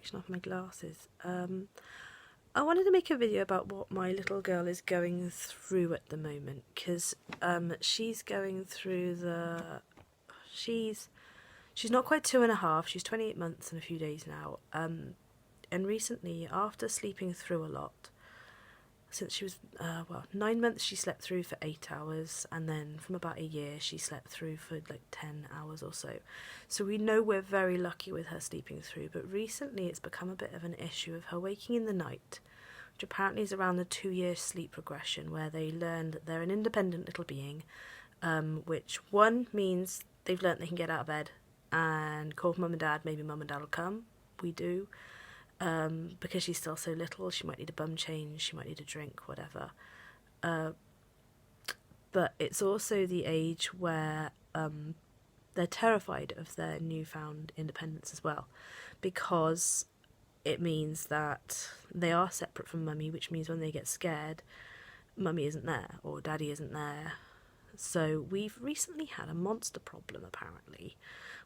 reflection off my glasses. I wanted to make a video about what my little girl is going through at the moment, because she's going through she's not quite 2.5, she's 28 months and a few days now, and recently, after sleeping through a lot, since she was 9 months she slept through for 8 hours, and then from about a year she slept through for like 10 hours or so. So we know we're very lucky with her sleeping through, but recently it's become a bit of an issue of her waking in the night, which apparently is around the 2-year sleep regression, where they learn that they're an independent little being, which one means they've learnt they can get out of bed and call mum and dad. Maybe mum and dad will come. We do. Because she's still so little, she might need a bum change, she might need a drink, whatever. But it's also the age where they're terrified of their newfound independence as well, because it means that they are separate from mummy, which means when they get scared, mummy isn't there or daddy isn't there. So we've recently had a monster problem, apparently.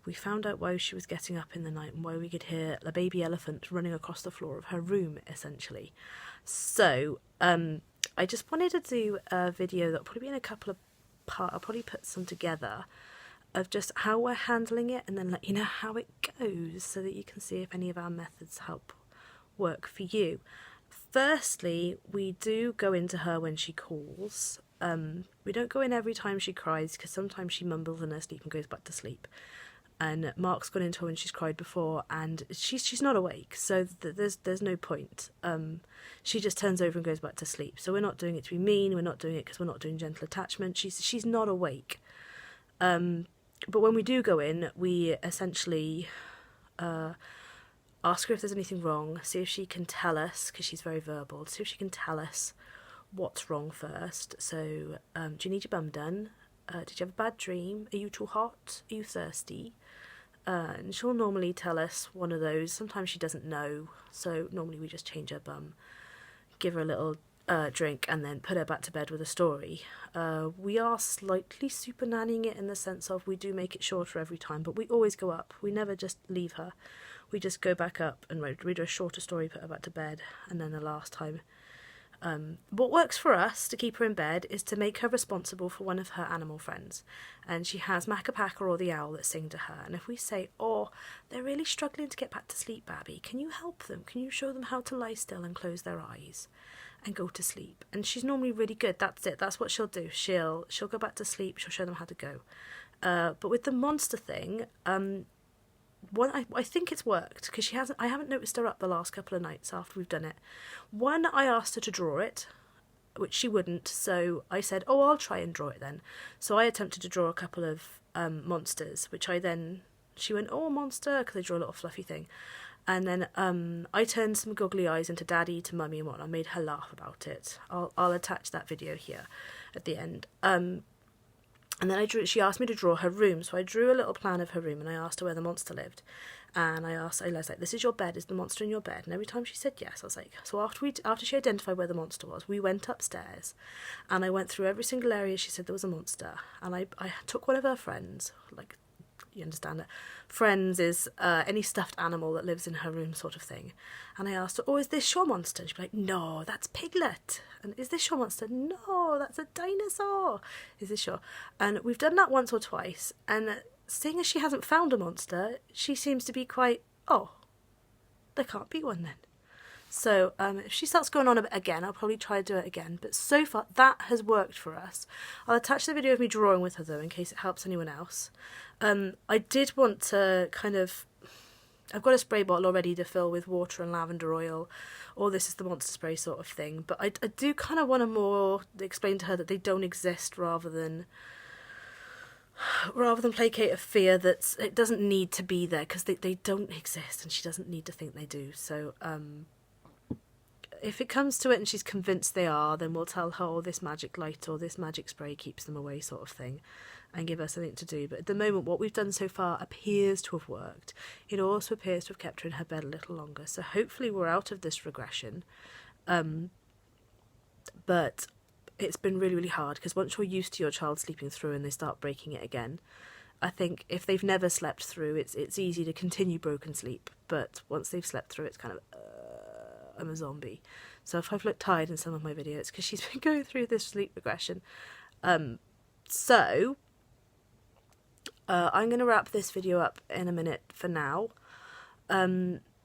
We found out why she was getting up in the night and why we could hear a baby elephant running across the floor of her room, essentially. So I just wanted to do a video that'll probably be in a couple of parts. I'll probably put some together of just how we're handling it, and then let you know how it goes, so that you can see if any of our methods help work for you. Firstly, we do go into her when she calls. We don't go in every time she cries, because sometimes she mumbles in her sleep and goes back to sleep. And Mark's gone into her when she's cried before, and she's not awake, so there's no point. She just turns over and goes back to sleep. So we're not doing it to be mean. We're not doing it because we're not doing gentle attachment. She's not awake. But when we do go in, we essentially ask her if there's anything wrong, see if she can tell us, because she's very verbal, see if she can tell us what's wrong first. So, do you need your bum done? Did you have a bad dream? Are you too hot? Are you thirsty? And she'll normally tell us one of those. Sometimes she doesn't know, so normally we just change her bum, give her a little drink, and then put her back to bed with a story. We are slightly super nannying it in the sense of we do make it shorter every time, but we always go up. We never just leave her. We just go back up and read her a shorter story, put her back to bed, and then the last time. What works for us to keep her in bed is to make her responsible for one of her animal friends, and she has Macapaca or the owl that sing to her. And if we say, oh, they're really struggling to get back to sleep, Babby, can you help them? Can you show them how to lie still and close their eyes and go to sleep? And she's normally really good. That's it. That's what she'll do. She'll go back to sleep. She'll show them how to go. But with the monster thing, I think it's worked, because I haven't noticed her up the last couple of nights after we've done it. One, I asked her to draw it, which she wouldn't, so I said, oh, I'll try and draw it then. So I attempted to draw a couple of monsters, which she went, oh, monster, because I draw a little fluffy thing. And then I turned some googly eyes into daddy, to mummy and whatnot. I made her laugh about it. I'll attach that video here at the end. And then she asked me to draw her room, so I drew a little plan of her room, and I asked her where the monster lived. And I was like, this is your bed, is the monster in your bed? And every time she said yes, I was like, so after she identified where the monster was, we went upstairs, and I went through every single area she said there was a monster, and I took one of her friends, like, you understand it, friends is any stuffed animal that lives in her room sort of thing, and I asked her, oh, is this your monster? And she'd be like, no, that's Piglet. And is this your monster? No, that's a dinosaur. Is this your? And we've done that once or twice, and seeing as she hasn't found a monster, she seems to be quite, oh, there can't be one then. So if she starts going on a bit again, I'll probably try to do it again. But so far, that has worked for us. I'll attach the video of me drawing with her, though, in case it helps anyone else. I did want to I've got a spray bottle already to fill with water and lavender oil, or this is the monster spray sort of thing. But I do kind of want to more explain to her that they don't exist, rather than placate a fear that it doesn't need to be there, because they don't exist, and she doesn't need to think they do. So if it comes to it and she's convinced they are, then we'll tell her, oh, this magic light or this magic spray keeps them away, sort of thing, and give her something to do. But at the moment, what we've done so far appears to have worked. It also appears to have kept her in her bed a little longer, so hopefully we're out of this regression. But it's been really, really hard, because once you're used to your child sleeping through and they start breaking it again, I think if they've never slept through, it's easy to continue broken sleep, but once they've slept through, it's kind of, I'm a zombie. So if I've looked tired in some of my videos, because she's been going through this sleep regression. So I'm going to wrap this video up in a minute for now.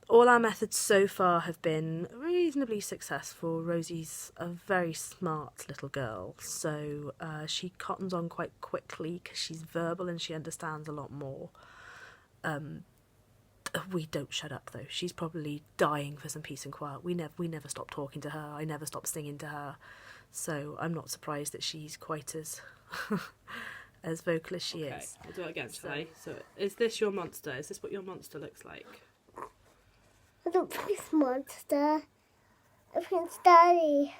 All our methods so far have been reasonably successful. Rosie's a very smart little girl, so she cottons on quite quickly because she's verbal and she understands a lot more. We don't shut up though. She's probably dying for some peace and quiet. We never stop talking to her. I never stop singing to her, so I'm not surprised that she's quite as as vocal as she is. We'll do it again, shall I? So, is this your monster? Is this what your monster looks like? I don't think it's monster. I think it's Daddy.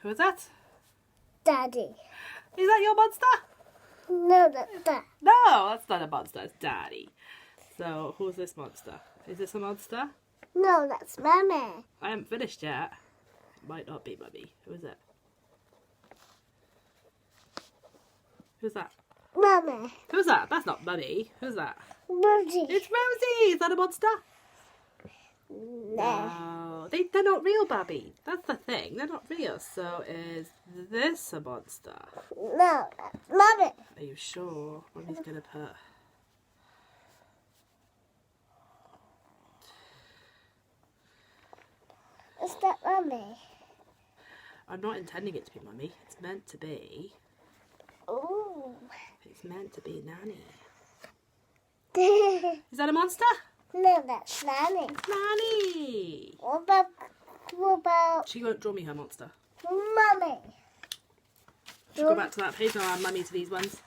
Who is that? Daddy. Is that your monster? No, that's Dad. No, that's not a monster. It's Daddy. So, who's this monster? Is this a monster? No, that's Mummy. I haven't finished yet. It might not be Mummy. Who is it? Who's that? Mummy. Who's that? That's not Mummy. Who's that? Rosie. It's Rosie! Is that a monster? No. No. They're not real, Babby. That's the thing. They're not real. So, is this a monster? No, that's Mummy. Are you sure? Mummy's gonna put... Is that Mummy? I'm not intending it to be Mummy. It's meant to be... Ooh. It's meant to be Nanny. No, Is that a monster? that's Nanny. Nanny! What about She won't draw me her monster. Mummy? Should go back to that page and I'll add Mummy to these ones.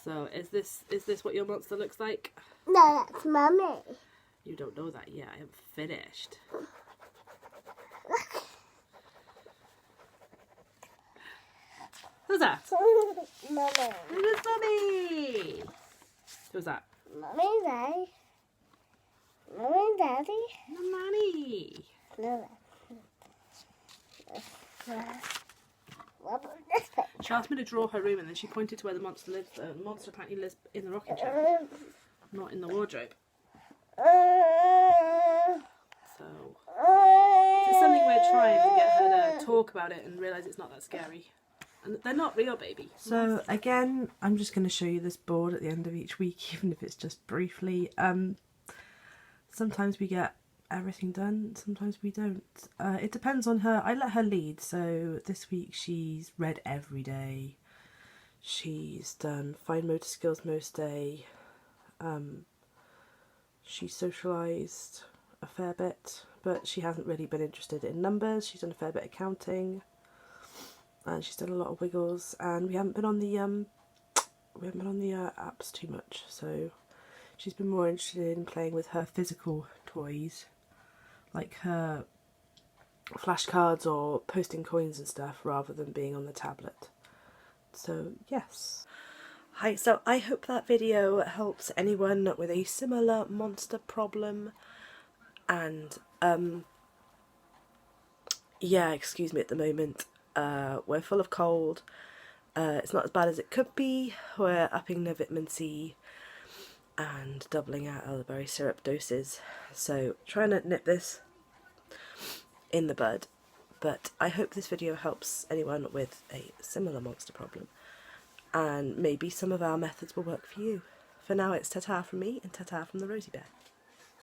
So, is this what your monster looks like? No, that's Mummy. You don't know that yet. I haven't finished. Who's that? Mummy. Who's Mummy? Who's that? Mummy, Daddy. Mummy, Daddy. Nanny. No, what about this picture? She asked me to draw her room and then she pointed to where the monster lives. The monster apparently lives in the rocking chair, not in the wardrobe. So, this is something we're trying to get her to talk about it and realise it's not that scary. And they're not real, baby. So again, I'm just going to show you this board at the end of each week, even if it's just briefly. Sometimes we get everything done, sometimes we don't. It depends on her. I let her lead, so this week she's read every day. She's done fine motor skills most day. She's socialised a fair bit, but she hasn't really been interested in numbers. She's done a fair bit of counting, and she's done a lot of wiggles. And we haven't been on the apps too much, so she's been more interested in playing with her physical toys, like her flashcards or posting coins and stuff, rather than being on the tablet. So yes. Hi, so I hope that video helps anyone with a similar monster problem. And yeah, excuse me at the moment, we're full of cold. It's not as bad as it could be. We're upping the vitamin C and doubling our elderberry syrup doses, so trying to nip this in the bud. But I hope this video helps anyone with a similar monster problem, and maybe some of our methods will work for you. For now, it's ta-ta from me and ta-ta from the Rosie Bear.